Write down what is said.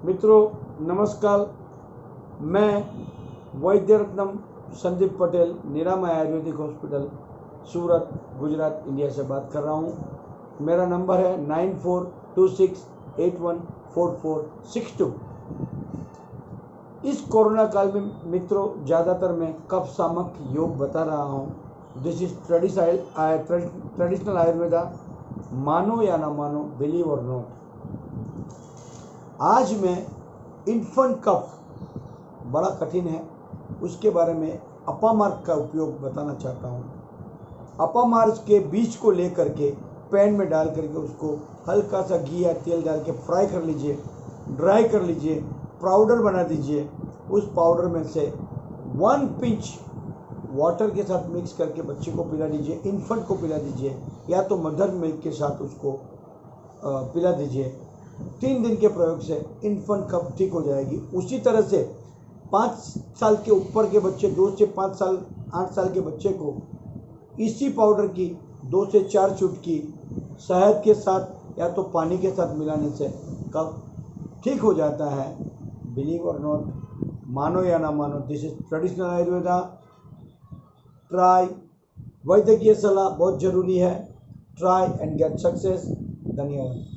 मित्रों नमस्कार। मैं वैद्य रत्नम संदीप पटेल निरामय आयुर्वेदिक हॉस्पिटल सूरत गुजरात इंडिया से बात कर रहा हूँ। मेरा नंबर है 9426814462। इस कोरोना काल में मित्रों ज़्यादातर मैं कफ शामक योग बता रहा हूँ। दिस इज ट्रेडिशनल आयुर्वेदा, मानो या ना मानो, बिलीव और नॉट। आज मैं इन्फेंट कफ बड़ा कठिन है, उसके बारे में अपामार्क का उपयोग बताना चाहता हूँ। अपामार्क के बीज को लेकर के पैन में डाल करके उसको हल्का सा घी या तेल डाल के फ्राई कर लीजिए, ड्राई कर लीजिए, पाउडर बना दीजिए। उस पाउडर में से 1 पिंच वाटर के साथ मिक्स करके बच्चे को पिला दीजिए, इन्फेंट को पिला दीजिए, या तो मदर मिल्क के साथ उसको पिला दीजिए। 3 दिन के प्रयोग से इन्फेंट कफ ठीक हो जाएगी। उसी तरह से 5 साल के ऊपर के बच्चे, 2 से 5 साल 8 साल के बच्चे को इसी पाउडर की 2 से 4 चुटकी शहद के साथ या तो पानी के साथ मिलाने से कफ ठीक हो जाता है। बिलीव और नॉट, मानो या ना मानो, this is traditional Ayurveda. Try, वैद्यकीय सलाह बहुत जरूरी है। Try and get success. धन्यवाद।